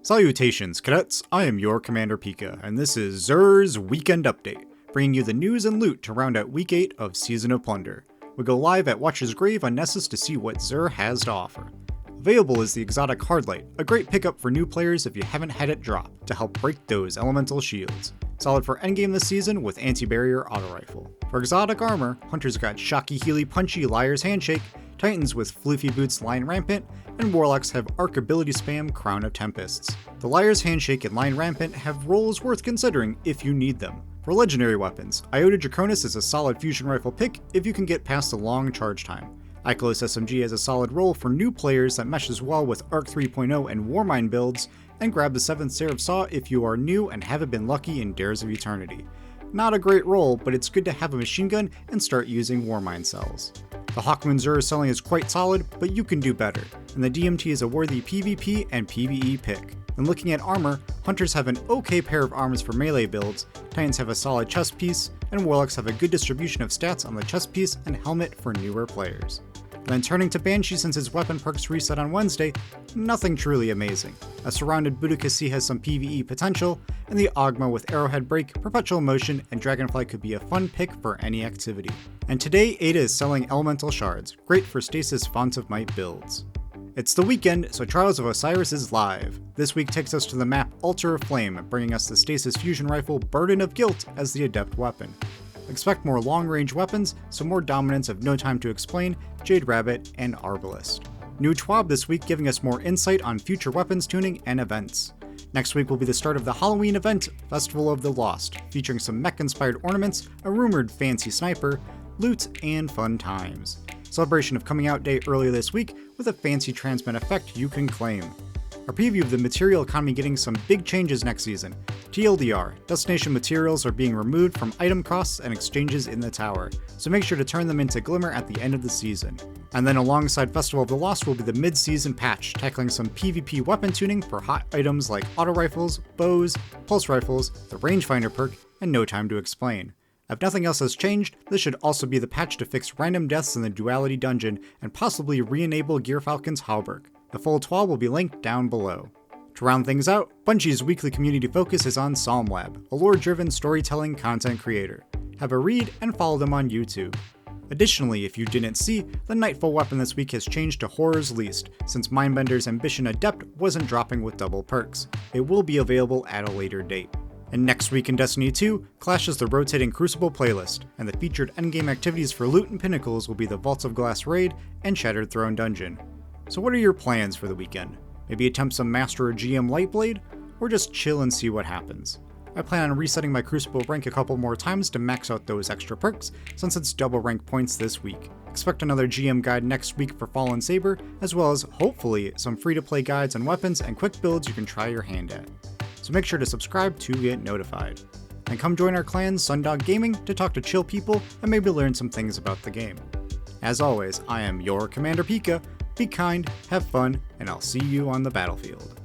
Salutations, cadets! I am your Commander Pika, and this is Xur's Weekend Update, bringing you the news and loot to round out Week 8 of Season of Plunder. We go live at Watcher's Grave on Nessus to see what Xur has to offer. Available is the exotic Hardlight, a great pickup for new players if you haven't had it drop, to help break those elemental shields. Solid for endgame this season with anti-barrier auto rifle. For exotic armor, Hunters got Shocky Healy Punchy Liar's Handshake, Titans with Floofy Boots Lion Rampant, and Warlocks have Arc Ability Spam Crown of Tempests. The Liar's Handshake and Lion Rampant have roles worth considering if you need them. For legendary weapons, Iota Draconis is a solid fusion rifle pick if you can get past the long charge time. Ikelos SMG has a solid role for new players that meshes well with Arc 3.0 and Warmind builds, and grab the 7th Seraph Saw if you are new and haven't been lucky in Dares of Eternity. Not a great role, but it's good to have a machine gun and start using Warmind cells. The Hawkmoon Xur selling is quite solid, but you can do better, and the DMT is a worthy PvP and PvE pick. When looking at armor, Hunters have an okay pair of arms for melee builds, Titans have a solid chest piece, and Warlocks have a good distribution of stats on the chest piece and helmet for newer players. Then turning to Banshee since his weapon perks reset on Wednesday, nothing truly amazing. A surrounded Budokai has some PvE potential, and the Ogma with Arrowhead Break, Perpetual Motion, and Dragonfly could be a fun pick for any activity. And today Ada is selling Elemental Shards, great for Stasis Font of Might builds. It's the weekend, so Trials of Osiris is live. This week takes us to the map Altar of Flame, bringing us the Stasis Fusion Rifle Burden of Guilt as the adept weapon. Expect more long-range weapons, some more dominance of No Time to Explain, Jade Rabbit, and Arbalest. New TWAB this week giving us more insight on future weapons tuning and events. Next week will be the start of the Halloween event, Festival of the Lost, featuring some mech-inspired ornaments, a rumored fancy sniper, loot, and fun times. Celebration of Coming Out Day earlier this week with a fancy transmit effect you can claim. A preview of the material economy getting some big changes next season. TLDR, destination materials are being removed from item costs and exchanges in the tower, so make sure to turn them into Glimmer at the end of the season. And then alongside Festival of the Lost will be the mid-season patch, tackling some PvP weapon tuning for hot items like auto rifles, bows, pulse rifles, the rangefinder perk, and No Time to Explain. If nothing else has changed, this should also be the patch to fix random deaths in the Duality Dungeon and possibly re-enable Gearfalcon's Halberg. The full TWAB will be linked down below. To round things out, Bungie's weekly community focus is on Psalmlab, a lore-driven storytelling content creator. Have a read and follow them on YouTube. Additionally, if you didn't see, the Nightfall weapon this week has changed to Horror's Least, since Mindbender's Ambition Adept wasn't dropping with double perks. It will be available at a later date. And next week in Destiny 2, clashes the rotating Crucible playlist, and the featured endgame activities for loot and pinnacles will be the Vaults of Glass raid and Shattered Throne dungeon. So what are your plans for the weekend? Maybe attempt some Master or GM Lightblade, or just chill and see what happens. I plan on resetting my Crucible rank a couple more times to max out those extra perks, since it's double rank points this week. Expect another GM guide next week for Fallen Saber, as well as, hopefully, some free-to-play guides on weapons and quick builds you can try your hand at. So make sure to subscribe to get notified. And come join our clan Sundog Gaming to talk to chill people and maybe learn some things about the game. As always, I am your Commander Pika. Be kind, have fun, and I'll see you on the battlefield.